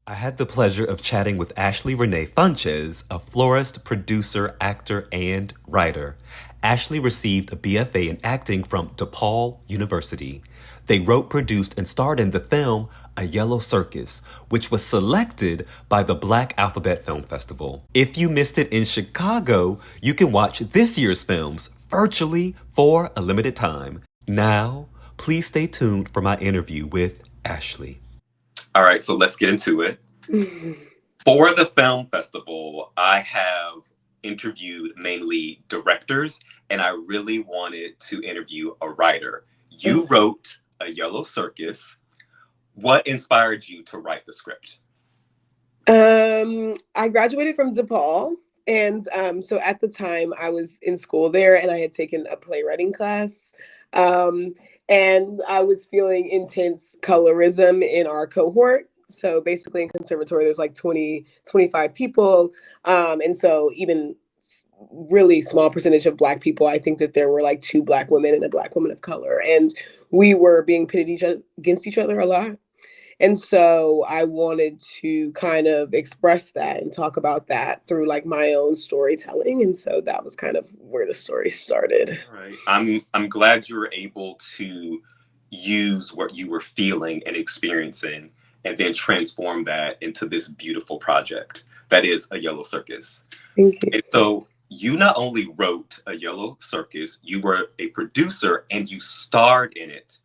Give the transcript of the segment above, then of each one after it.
I had the pleasure of chatting with Ashli Funches, a florist, producer, actor, and writer. Ashli received a BFA in acting from DePaul University. They wrote, produced, and starred in the film A Yellow Circus, which was selected by the Black Alphabet Film Festival. If you missed it in Chicago, you can watch this year's films virtually for a limited time. Now, please stay tuned for my interview with Ashli. All right, so let's get into it. For the film festival, I have interviewed mainly directors, and I really wanted to interview a writer. You wrote A Yellow Circus. What inspired you to write the script? I graduated from DePaul, and so at the time I was in school there, and I had taken a playwriting class. And I was feeling intense colorism in our cohort. So basically in conservatory, there's like 20, 25 people. And so even really small percentage of Black people, I think that there were like 2 Black women and a Black woman of color. And we were being pitted against each other a lot. And so I wanted to kind of express that and talk about that through like my own storytelling. And so that was kind of where the story started. Right. I'm glad you were able to use what you were feeling and experiencing and then transform that into this beautiful project that is A Yellow Circus. Thank you. And so you not only wrote A Yellow Circus, you were a producer and you starred in it.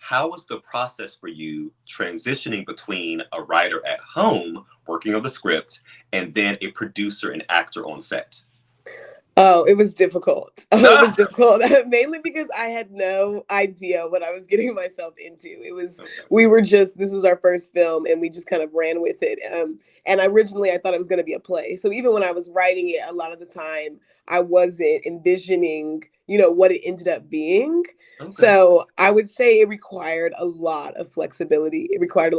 How was the process for you transitioning between a writer at home working on the script and then a producer and actor on set? Oh, it was difficult. It was difficult, mainly because I had no idea what I was getting myself into. This was our first film, and we just kind of ran with it. And originally I thought it was going to be a play. So even when I was writing it, a lot of the time I wasn't envisioning, what it ended up being. Okay. So I would say it required a lot of flexibility. It required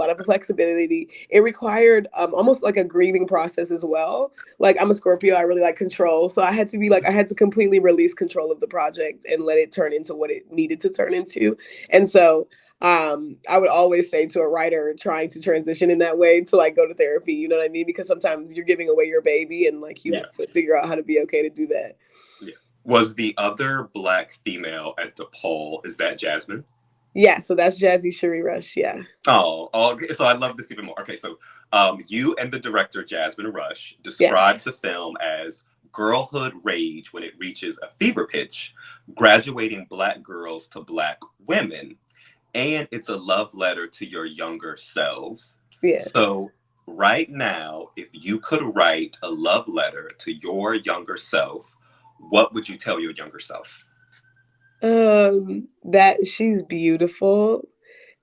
almost like a grieving process as well. Like, I'm a Scorpio, I really like control. So I had to completely release control of the project and let it turn into what it needed to turn into. And so I would always say to a writer trying to transition in that way to like go to therapy, you know what I mean? Because sometimes you're giving away your baby and like you have to figure out how to be okay to do that. Yeah. Was the other Black female at DePaul, is that Jasmine? Yeah, so that's Jazzy Cherie Rush, yeah. Oh, so I love this even more. Okay, so you and the director, Jasmine Rush, described the film as girlhood rage when it reaches a fever pitch, graduating Black girls to Black women. And it's a love letter to your younger selves. Yeah. So right now, if you could write a love letter to your younger self, what would you tell your younger self? That she's beautiful,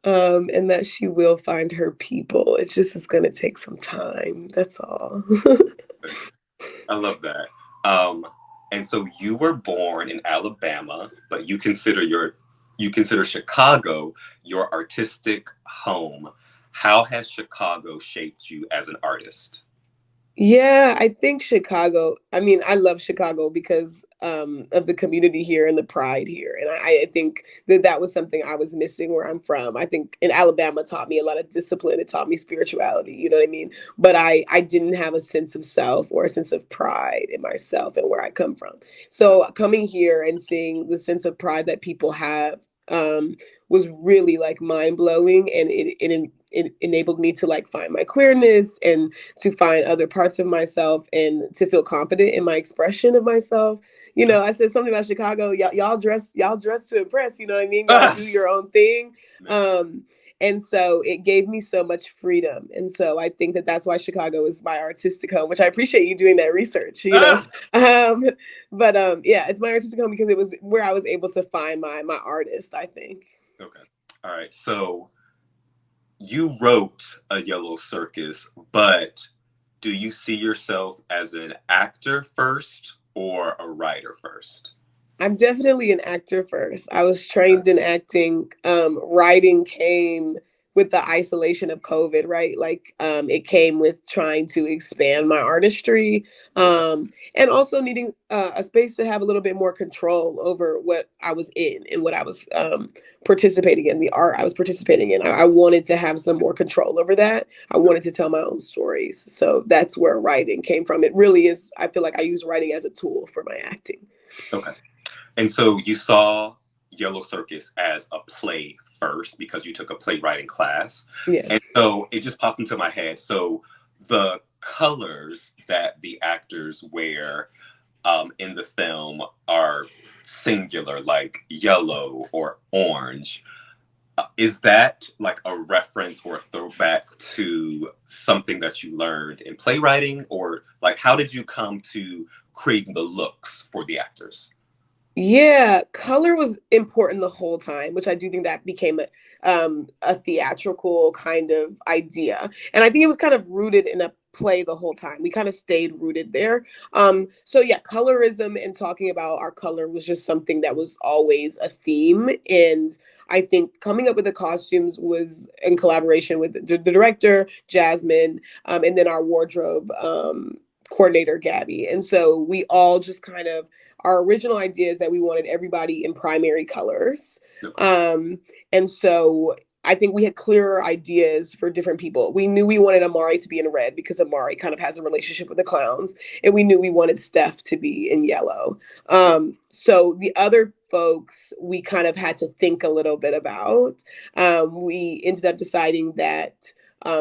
and that she will find her people. It's going to take some time. That's all. I love that. And so you were born in Alabama, but you consider Chicago your artistic home. How has Chicago shaped you as an artist? Yeah, I think I love Chicago because of the community here and the pride here. And I think that was something I was missing where I'm from. I think in Alabama taught me a lot of discipline. It taught me spirituality, you know what I mean? But I didn't have a sense of self or a sense of pride in myself and where I come from. So coming here and seeing the sense of pride that people have was really like mind blowing, and it enabled me to like find my queerness and to find other parts of myself and to feel confident in my expression of myself. I said something about Chicago. Y'all dress to impress. You know what I mean? Y'all do your own thing. And so it gave me so much freedom. And so I think that that's why Chicago is my artistic home, which I appreciate you doing that research, But it's my artistic home because it was where I was able to find my artist, I think. Okay. All right. So you wrote A Yellow Circus, but do you see yourself as an actor first or a writer first? I'm definitely an actor first. I was trained in acting. Writing came with the isolation of COVID, right? Like it came with trying to expand my artistry, and also needing a space to have a little bit more control over what I was in and what I was participating in, the art I was participating in. I wanted to have some more control over that. I wanted to tell my own stories. So that's where writing came from. It really is, I feel like I use writing as a tool for my acting. Okay. And so you saw Yellow Circus as a play first because you took a playwriting class. Yeah. And so it just popped into my head. So the colors that the actors wear in the film are singular, like yellow or orange. Is that like a reference or a throwback to something that you learned in playwriting? Or like, how did you come to creating the looks for the actors? Yeah, color was important the whole time, which I do think that became a theatrical kind of idea. And I think it was kind of rooted in a play the whole time. We kind of stayed rooted there. So yeah, colorism and talking about our color was just something that was always a theme. And I think coming up with the costumes was in collaboration with the director, Jasmine, and then our wardrobe coordinator, Gabby. And so we all just kind of, our original idea is that we wanted everybody in primary colors. And so I think we had clearer ideas for different people. We knew we wanted Amari to be in red because Amari kind of has a relationship with the clowns. And we knew we wanted Steph to be in yellow. So the other folks, we kind of had to think a little bit about. We ended up deciding that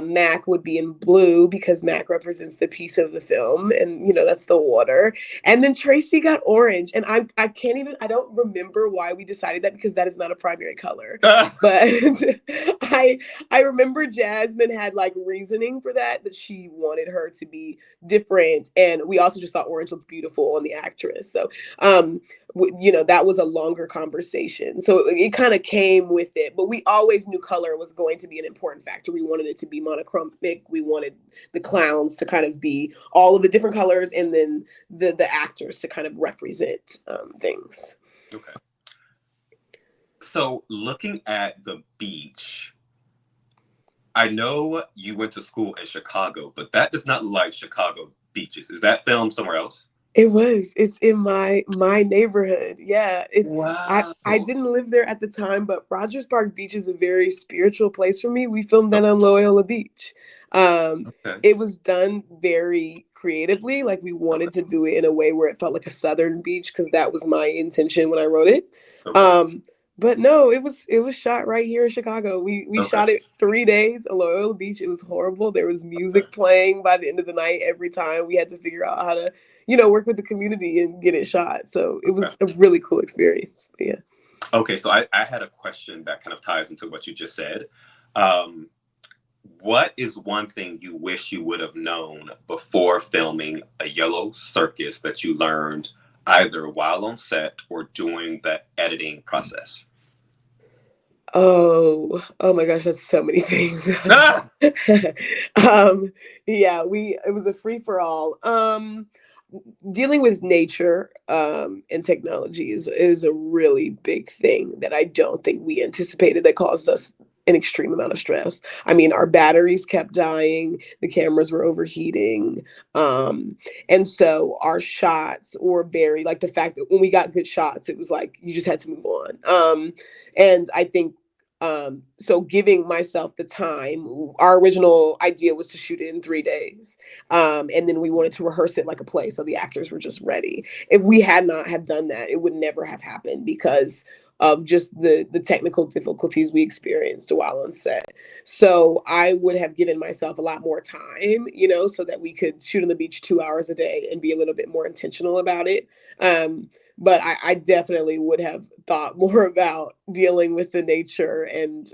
Mac would be in blue because Mac represents the piece of the film, and that's the water. And then Tracy got orange, and I can't even, I don't remember why we decided that because that is not a primary color. But I remember Jasmine had like reasoning for that she wanted her to be different, and we also just thought orange looked beautiful on the actress. So that was a longer conversation. So it kind of came with it, but we always knew color was going to be an important factor. We wanted it to be monochromatic. We wanted the clowns to kind of be all of the different colors, and then the actors to kind of represent things. Okay. So looking at the beach, I know you went to school in Chicago, but that does not look like Chicago beaches. Is that filmed somewhere else? It was. It's in my neighborhood. Yeah. Wow. I didn't live there at the time, but Rogers Park Beach is a very spiritual place for me. We filmed that on Loyola Beach. Okay. It was done very creatively. Like we wanted to do it in a way where it felt like a southern beach because that was my intention when I wrote it. Okay. But no, it was shot right here in Chicago. We shot it 3 days at Loyola Beach. It was horrible. There was music playing by the end of the night every time. We had to figure out how to, work with the community and get it shot. So it was a really cool experience. But yeah. Okay, so I had a question that kind of ties into what you just said. What is one thing you wish you would have known before filming A Yellow Circus that you learned either while on set or during the editing process? Oh my gosh, that's so many things. Yeah, it was a free for all. Dealing with nature and technology is a really big thing that I don't think we anticipated that caused us an extreme amount of stress. I mean, our batteries kept dying, the cameras were overheating, and so our shots were very, like, the fact that when we got good shots, it was like you just had to move on. And I think so giving myself the time, our original idea was to shoot it in 3 days, and then we wanted to rehearse it like a play so the actors were just ready. If we had not have done that, it would never have happened because of just the technical difficulties we experienced while on set. So I would have given myself a lot more time, so that we could shoot on the beach 2 hours a day and be a little bit more intentional about it. But I definitely would have thought more about dealing with the nature and,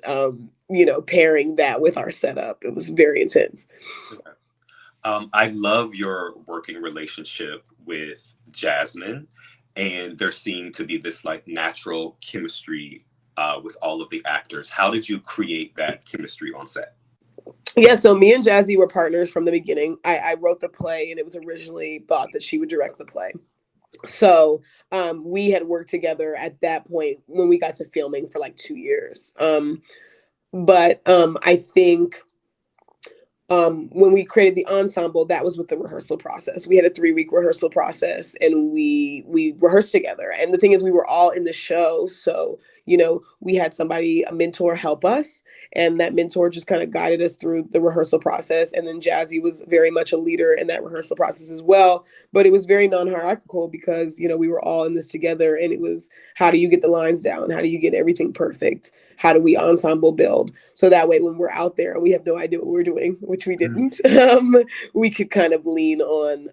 pairing that with our setup. It was very intense. Okay. I love your working relationship with Jasmine, and there seemed to be this like natural chemistry with all of the actors. How did you create that chemistry on set? Yeah, so me and Jazzy were partners from the beginning. I wrote the play, and it was originally thought that she would direct the play. So we had worked together at that point when we got to filming for like 2 years. But I think when we created the ensemble, that was with the rehearsal process. We had a 3-week rehearsal process, and we rehearsed together. And the thing is, we were all in the show, so we had somebody, a mentor, help us, and that mentor just kind of guided us through the rehearsal process. And then Jazzy was very much a leader in that rehearsal process as well. But it was very non-hierarchical because we were all in this together, and it was, how do you get the lines down? How do you get everything perfect? How do we ensemble build? So that way, when we're out there and we have no idea what we're doing, which we didn't, we could kind of lean on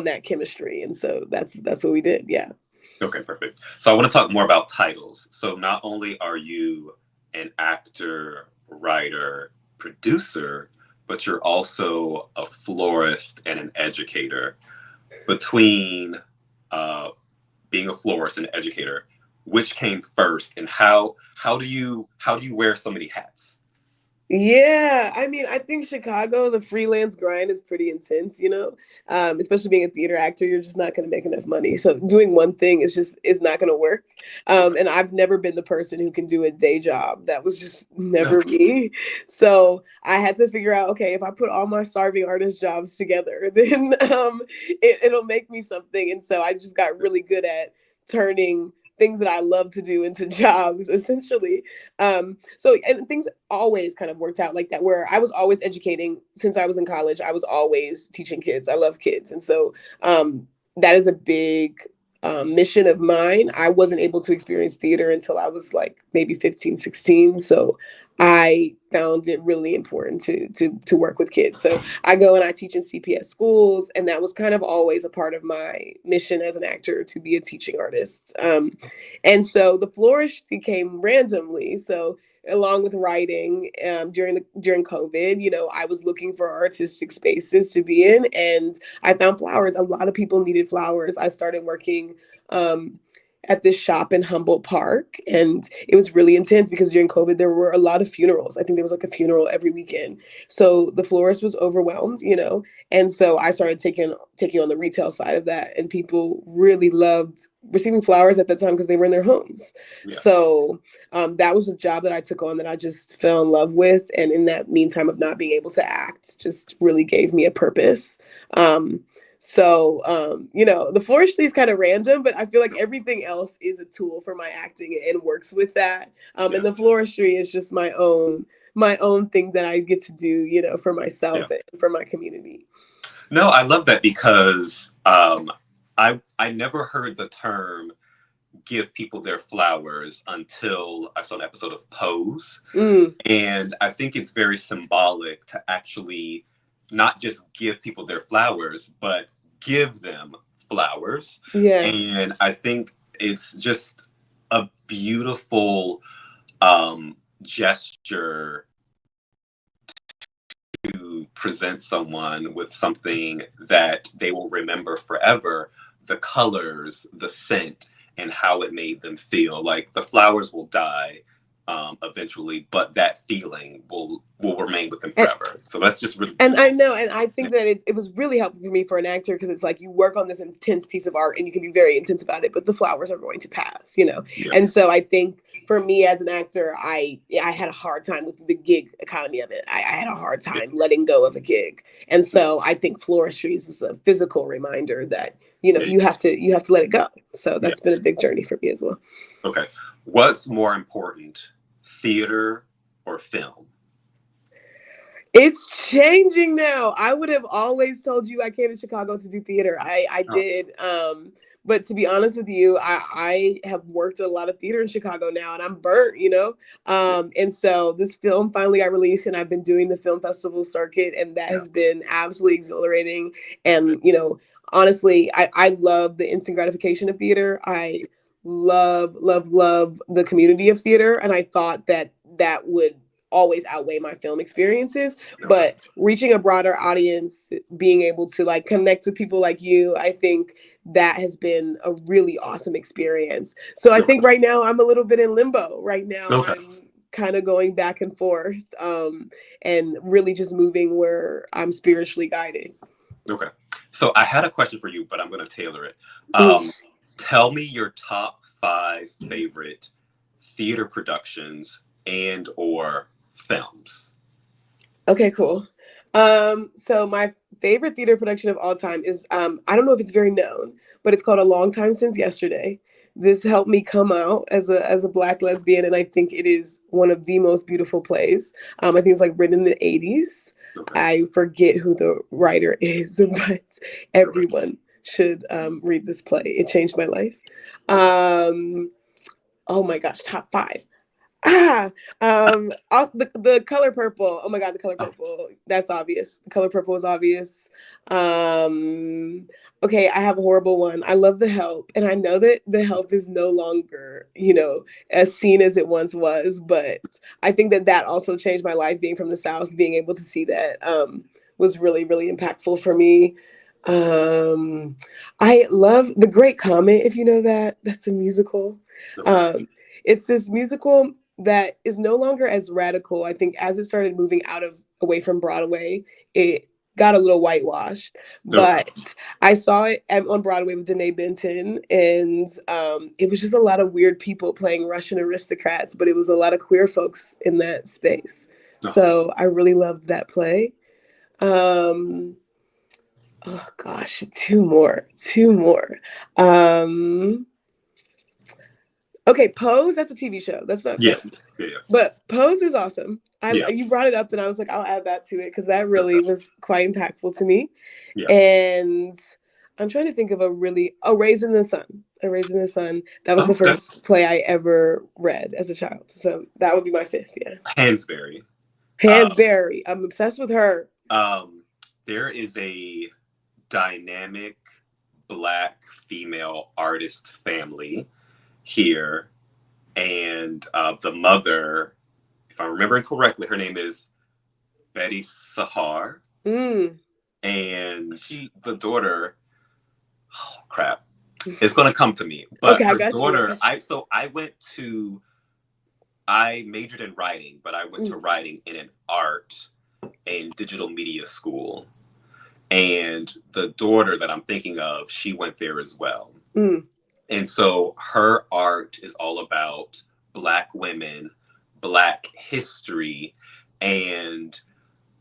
that chemistry. And so that's what we did. Yeah. Okay, perfect. So I want to talk more about titles. So not only are you an actor, writer, producer, but you're also a florist and an educator. Between being a florist and an educator, which came first, and how do you wear so many hats? Yeah, I mean, I think Chicago, the freelance grind is pretty intense, especially being a theater actor, you're just not going to make enough money. So doing one thing is not going to work. Okay. And I've never been the person who can do a day job. That was just never Okay. me. So I had to figure out, okay, if I put all my starving artist jobs together, then it'll make me something. And so I just got really good at turning things that I love to do into jobs, essentially. So, and things always kind of worked out like that, where I was always educating since I was in college. I was always teaching kids. I love kids. And so that is a big mission of mine. I wasn't able to experience theater until I was like maybe 15, 16. So I found it really important to work with kids. So I go and I teach in CPS schools, and that was kind of always a part of my mission as an actor, to be a teaching artist. And so the floristry came randomly. So along with writing, during COVID, I was looking for artistic spaces to be in, and I found flowers. A lot of people needed flowers. I started working um, at this shop in Humboldt Park, and it was really intense because during COVID there were a lot of funerals. I think there was like a funeral every weekend. So the florist was overwhelmed, and so I started taking on the retail side of that, and people really loved receiving flowers at that time because they were in their homes. Yeah. So that was a job that I took on that I just fell in love with, and in that meantime of not being able to act, just really gave me a purpose. The floristry is kind of random, but I feel like everything else is a tool for my acting and works with that. Yeah. And the floristry is just my own thing that I get to do, for myself Yeah. and for my community. No, I love that because I never heard the term give people their flowers until I saw an episode of Pose. And I think it's very symbolic to actually not just give people their flowers, but give them flowers. Yeah. And I think it's just a beautiful gesture to present someone with something that they will remember forever. The colors, the scent, and how it made them feel. Like the flowers will die eventually, but that feeling will remain with them forever. So that's just really. And I know, and I think that it was really helpful for me for an actor, because it's like you work on this intense piece of art and you can be very intense about it, but the flowers are going to pass. Yeah. And so I think for me as an actor, I had a hard time with the gig economy of it. I had a hard time letting go of a gig, and so I think floristry is a physical reminder that you have to let it go. So that's been a big journey for me as well. Okay, what's more important, theater or film? It's changing now. I would have always told you I came to Chicago to do theater. I did. But to be honest with you, I have worked a lot of theater in Chicago now, and I'm burnt. And so this film finally got released, and I've been doing the film festival circuit, and that has been absolutely exhilarating. And, honestly, I love the instant gratification of theater. I love, love, love the community of theater. And I thought that would always outweigh my film experiences, but reaching a broader audience, being able to like connect with people like you, I think that has been a really awesome experience. So I think right now I'm a little bit in limbo. Right now I'm kind of going back and forth, and really just moving where I'm spiritually guided. Okay. So I had a question for you, but I'm going to tailor it. Tell me your top 5 favorite theater productions and or films? Okay, cool. So my favorite theater production of all time is I don't know if it's very known, but it's called A Long Time Since Yesterday. This helped me come out as a Black lesbian, and I think it is one of the most beautiful plays. I think it's like written in the 80s. Okay. I forget who the writer is, but everyone should read this play. It changed my life. Um, oh my gosh, top five. Ah, also the color purple. Oh my god, the color Oh, purple. That's obvious. The color purple is obvious. Okay, I have a horrible one. I love The Help, and I know that The Help is no longer, as seen as it once was, but I think that that also changed my life. Being from the South, being able to see that was really, really impactful for me. Um, I love The Great Comet. If you know that, that's a musical. okay. Um, it's this musical that is no longer as radical. I think as it started moving out of away from Broadway, it got a little whitewashed. Okay. But I saw it on Broadway with Danae Benton, and it was just a lot of weird people playing Russian aristocrats, but it was a lot of queer folks in that space. Uh-huh. So I really loved that play. Um, oh gosh, two more. Um, okay, Pose. That's a TV show. That's not film. Yes. Yeah. But Pose is awesome. Yeah. You brought it up, and I was like, I'll add that to it because that really Okay. was quite impactful to me. Yeah. And I'm trying to think of a Raise in the Sun. A Raise in the Sun. That was the Okay. first play I ever read as a child. So that would be my fifth. Yeah. Hansberry. Um, Hansberry. I'm obsessed with her. um, there is a dynamic Black female artist family here, and the mother, if I'm remembering correctly, her name is Betty Sahar, Mm. and the daughter, oh crap, it's gonna come to me. But Okay, I her got you. daughter, I majored in writing, but I went to Mm. writing in an art and digital media school. And the daughter that I'm thinking of, she went there as well. Mm. And so her art is all about Black women, Black history, and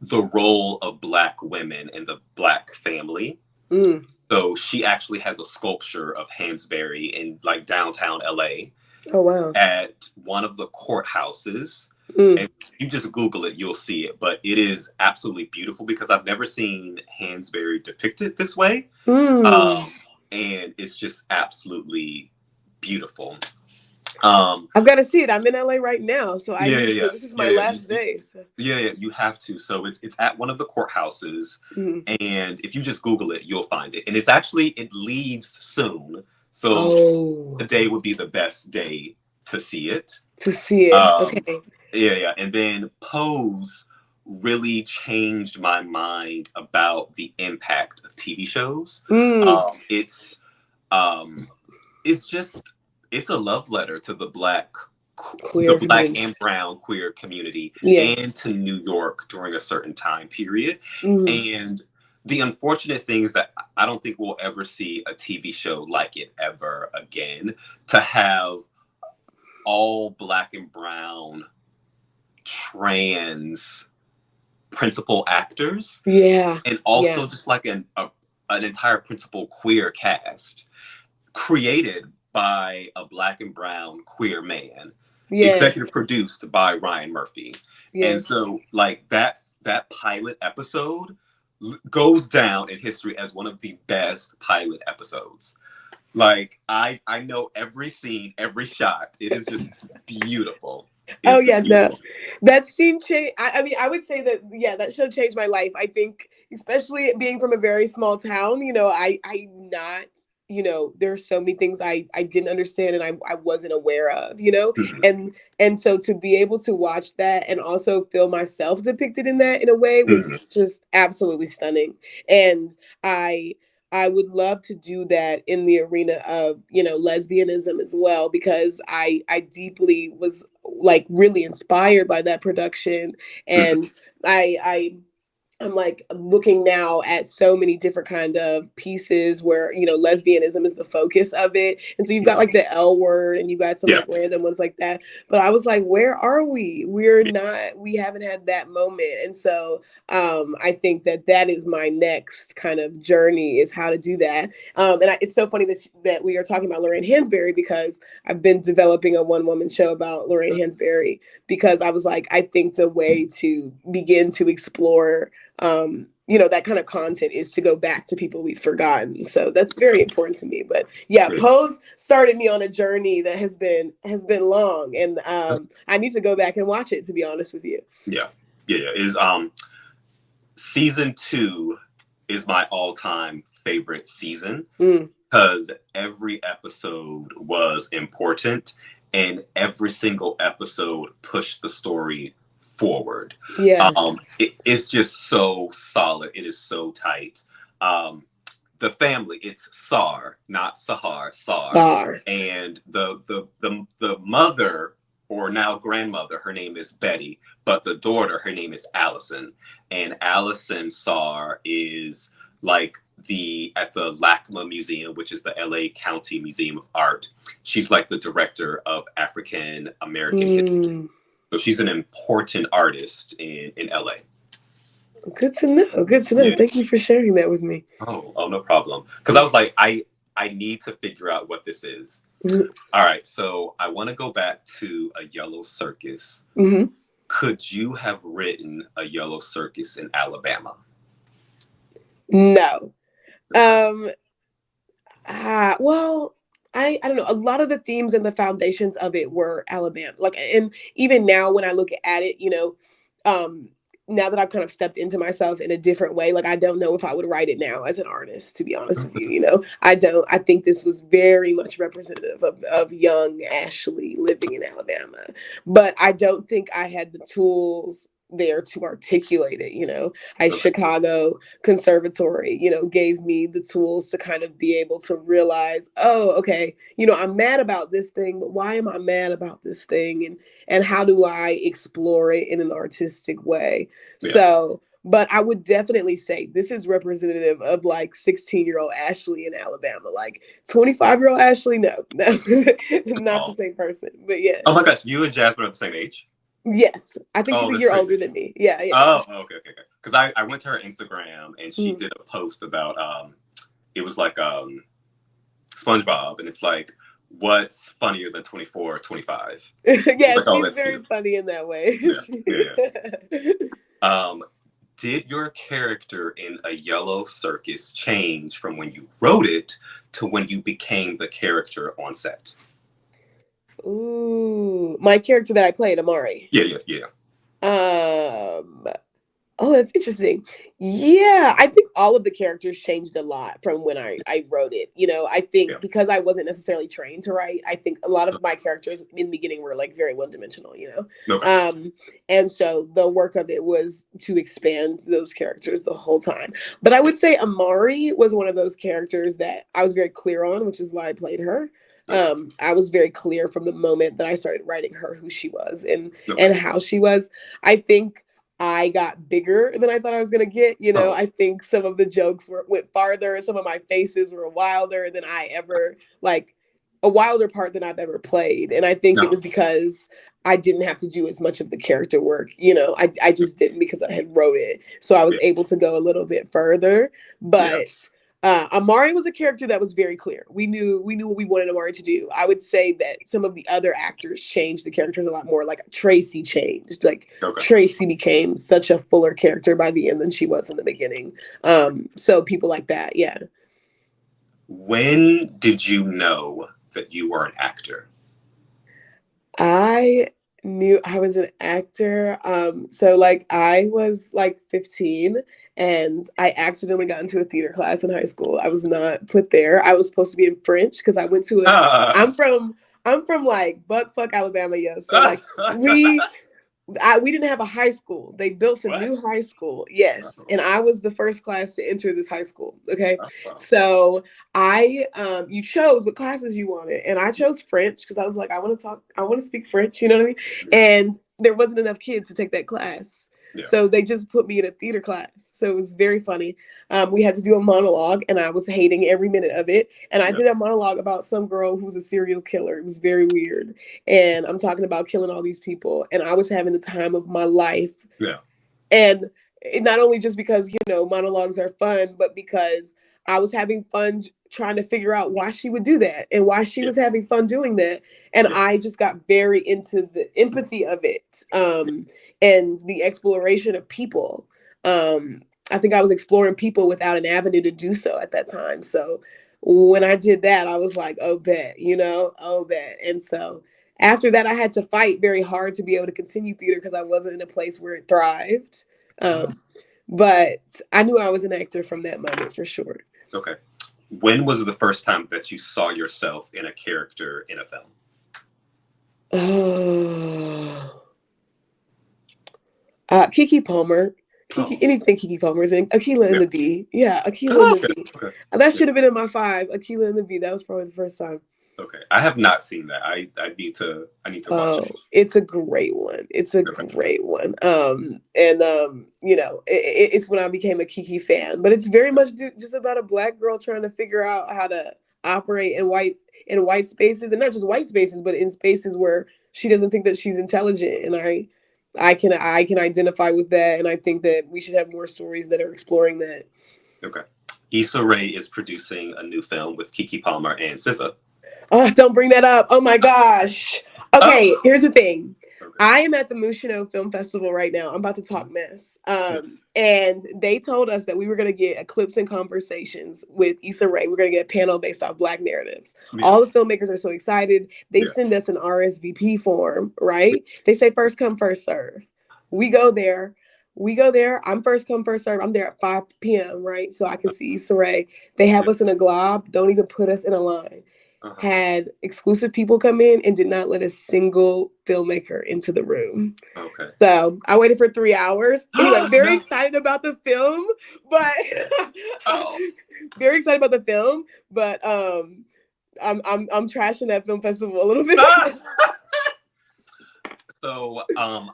the role of Black women in the Black family. Mm. So she actually has a sculpture of Hansberry in like downtown LA Oh wow. at one of the courthouses. Mm. And if you just Google it, you'll see it. But it is absolutely beautiful because I've never seen Hansberry depicted this way. Mm. And it's just absolutely beautiful. I've got to see it. I'm in LA right now, so I Yeah, need yeah, to. yeah, This is yeah, my yeah. last day. So. Yeah, yeah, you have to. So it's at one of the courthouses, Mm. and if you just Google it, you'll find it. And it leaves soon. So Oh, today would be the best day to see it. to see it. Um, Okay. yeah, yeah. And then Pose really changed my mind about the impact of TV shows. Mm. Um, it's just it's a love letter to the Queer Black community. and brown queer community Yeah. and to New York during a certain time period. Mm. And the unfortunate thing is that I don't think we'll ever see a TV show like it ever again. To have all Black and brown trans principal actors, Yeah. and Yeah. also just like an entire principal queer cast created by a Black and brown queer man, Yes. executive produced by Ryan Murphy. And Yes. so like that pilot episode goes down in history as one of the best pilot episodes. Like I know every scene, every shot. It is just beautiful. Oh It's yeah, no, beautiful. that scene changed. I mean, I would say that yeah, that show changed my life. I think, especially being from a very small town, I not, there's so many things I didn't understand and I wasn't aware of, Mhm. and so to be able to watch that and also feel myself depicted in that in a way Mhm. was just absolutely stunning. And I I would love to do that in the arena of, lesbianism as well, because I deeply was like really inspired by that production. Mhm. And I I'm like looking now at so many different kind of pieces where, you know, lesbianism is the focus of it. And so you've got like the L word and you got some Yeah. like random ones like that. But I was like, where are we? We haven't had that moment. And so I think that is my next kind of journey, is how to do that. It's so funny that we are talking about Lorraine Hansberry, because I've been developing a one woman show about Lorraine Hansberry, because I was like, I think the way to begin to explore you know, that kind of content is to go back to people we've forgotten. So that's very important to me. But yeah, Good. Pose started me on a journey that has been long, and I need to go back and watch it, to be honest with you. Yeah. Is season 2 is my all-time favorite season, because every episode was important and every single episode pushed the story forward. Yeah. It's just so solid. It is so tight. The family, it's Sar, not Sahar, Sar. And the mother, or now grandmother, her name is Betty, but the daughter, her name is Allison. And Allison Sar is like at the LACMA Museum, which is the LA County Museum of Art. She's like the director of African American history. So she's an important artist in LA. Good to know. Good to know. Yeah. Thank you for sharing that with me. Oh, no problem. Because I was like, I need to figure out what this is. All right, so I want to go back to A Yellow Circus. Could you have written A Yellow Circus in Alabama? No. Well, I don't know. A lot of the themes and the foundations of it were Alabama. Like, and even now when I look at it, you know, now that I've kind of stepped into myself in a different way, like, I don't know if I would write it now as an artist, to be honest with you. You know, I think this was very much representative of young Ashli living in Alabama, but I don't think I had the tools there to articulate it. You know, Chicago Conservatory, you know, gave me the tools to kind of be able to realize, oh, okay, you know, I'm mad about this thing, but why am I mad about this thing? And how do I explore it in an artistic way? Yeah. So, but I would definitely say this is representative of like 16-year-old Ashli in Alabama. Like 25-year-old Ashli, no, not the same person. But yeah. Oh my gosh, you and Jasmine are the same age? Yes, I think she's a year older than me. Yeah. Oh, okay. Because I went to her Instagram and she did a post about it was like SpongeBob, and it's like, what's funnier than 24 or 25? Yeah, like, she's very funny in that way. Yeah. Did your character in A Yellow Circus change from when you wrote it to when you became the character on set? Ooh, my character that I played, Amari. Yeah. Oh, that's interesting. Yeah, I think all of the characters changed a lot from when I wrote it. You know, I think because I wasn't necessarily trained to write, I think a lot of my characters in the beginning were like very one-dimensional, you know? Okay. And so the work of it was to expand those characters the whole time. But I would say Amari was one of those characters that I was very clear on, which is why I played her. I was very clear from the moment that I started writing her who she was and how she was. I think I got bigger than I thought I was gonna get. You know, I think some of the jokes went farther. Some of my faces were wilder than I ever, like, a wilder part than I've ever played. And I think it was because I didn't have to do as much of the character work. You know, I just didn't, because I had wrote it, so I was able to go a little bit further. But Amari was a character that was very clear. We knew what we wanted Amari to do. I would say that some of the other actors changed the characters a lot more. Like Tracy changed. Like Tracy became such a fuller character by the end than she was in the beginning. So people like that, yeah. When did you know that you were an actor? I knew I was an actor. So like I was like 15. And I accidentally got into a theater class in high school. I was not put there. I was supposed to be in French because I went to I'm from like buttfuck Alabama, yeah. So like we didn't have a high school. They built a new high school, yes. And I was the first class to enter this high school. Okay, so you chose what classes you wanted, and I chose French because I was like, I want to speak French. You know what I mean? And there wasn't enough kids to take that class. So they just put me in a theater class. So it was very funny. We had to do a monologue, and I was hating every minute of it. And I did a monologue about some girl who's a serial killer. It was very weird. And I'm talking about killing all these people. And I was having the time of my life. Yeah. And not only just because, monologues are fun, but because I was having fun trying to figure out why she would do that and why she was having fun doing that. And I just got very into the empathy of it, and the exploration of people. I think I was exploring people without an avenue to do so at that time. So when I did that, I was like, oh, bet. And so after that, I had to fight very hard to be able to continue theater because I wasn't in a place where it thrived. But I knew I was an actor from that moment for sure. Okay. When was the first time that you saw yourself in a character in a film? Keke Palmer. Anything Keke Palmer's in. Akeelah and the Bee. Yeah, Akeelah and the Bee. Okay. That should have been in my 5. Akeelah and the Bee. That was probably the first time. Okay, I have not seen that. I need to watch it. It's a great one. It's it's when I became a Keke fan. But it's very much just about a Black girl trying to figure out how to operate in white spaces, and not just white spaces, but in spaces where she doesn't think that she's intelligent. And I can identify with that, and I think that we should have more stories that are exploring that. Okay, Issa Rae is producing a new film with Keke Palmer and SZA. Oh, don't bring that up. Oh my gosh. Okay, here's the thing. Okay. I am at the Mushino Film Festival right now. I'm about to talk mess. And they told us that we were going to get clips and conversations with Issa Rae. We're going to get a panel based off Black narratives. Yeah. All the filmmakers are so excited. They send us an RSVP form, right? They say first come, first serve. We go there. I'm first come, first serve. I'm there at 5 p.m., right? So I can see Issa Rae. They have us in a glob. Don't even put us in a line. Had exclusive people come in and did not let a single filmmaker into the room. Okay. So I waited for 3 hours. Anyway, very excited about the film, but very excited about the film, but I'm trashing that film festival a little bit. So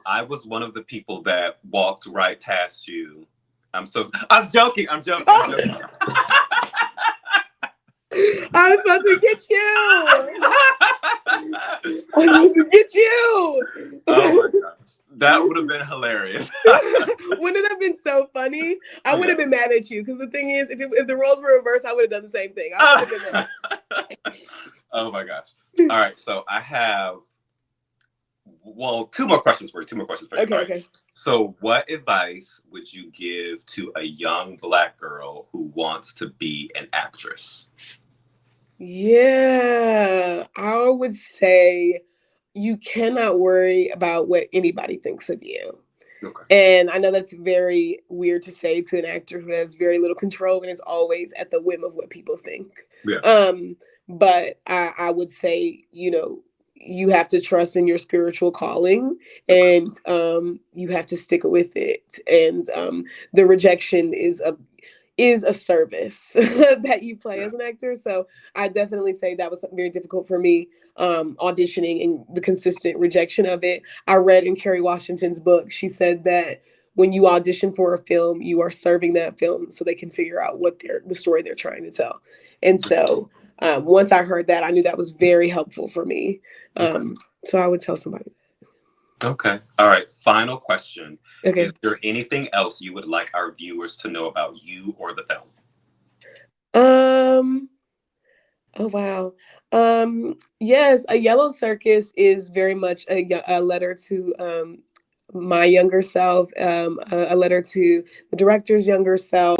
I was one of the people that walked right past you. I'm joking. I was supposed to get you. Oh my gosh. That would have been hilarious. Wouldn't it have been so funny? I would have been mad at you because the thing is, if the roles were reversed, I would have done the same thing. I would have been mad. Oh my gosh. All right. So I have, two more questions for you. Okay. So what advice would you give to a young Black girl who wants to be an actress? Yeah, I would say you cannot worry about what anybody thinks of you. Okay. And I know that's very weird to say to an actor who has very little control and is always at the whim of what people think. Yeah. But I would say, you have to trust in your spiritual calling, and you have to stick with it. And the rejection is a service that you play as an actor. So I definitely say that was something very difficult for me, auditioning and the consistent rejection of it. I read in Kerry Washington's book, she said that when you audition for a film, you are serving that film so they can figure out the story they're trying to tell. And so once I heard that, I knew that was very helpful for me. So I would tell somebody that. Okay. All right. Final question. Okay. Is there anything else you would like our viewers to know about you or the film? Oh, wow. Yes, A Yellow Circus is very much a letter to my younger self, a letter to the director's younger self.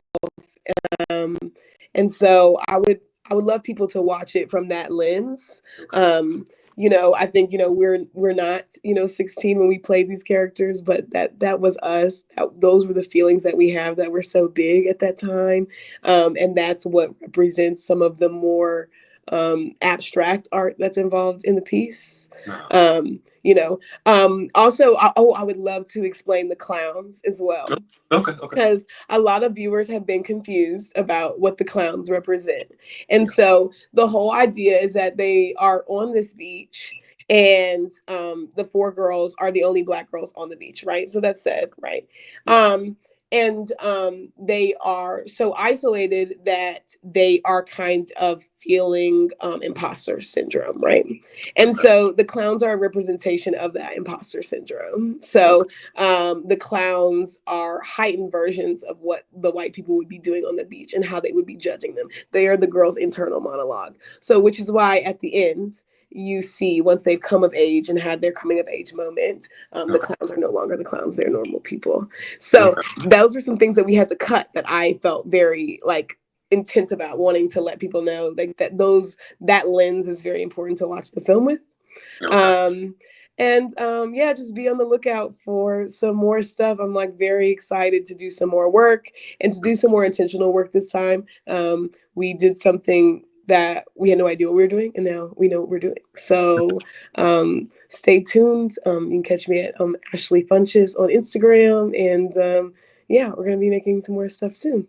And so I would love people to watch it from that lens. Okay. I think, we're not, 16 when we played these characters, but that was us. Those were the feelings that we have that were so big at that time. And that's what represents some of the more abstract art that's involved in the piece. Also, I would love to explain the clowns as well. Okay. Because a lot of viewers have been confused about what the clowns represent. And so the whole idea is that they are on this beach and the four girls are the only Black girls on the beach, right? So that's sad, right? And they are so isolated that they are kind of feeling imposter syndrome, right? And so the clowns are a representation of that imposter syndrome. So the clowns are heightened versions of what the white people would be doing on the beach and how they would be judging them. They are the girls' internal monologue. So, which is why at the end, you see once they've come of age and had their coming of age moment, the clowns are no longer the clowns, they're normal people. So those were some things that we had to cut that I felt very like intense about, wanting to let people know like that lens is very important to watch the film with. And yeah, just be on the lookout for some more stuff. I'm like very excited to do some more work and to do some more intentional work this time. We did something that we had no idea what we were doing, and now we know what we're doing. So stay tuned. You can catch me at Ashli Funches on Instagram, and yeah, we're gonna be making some more stuff soon.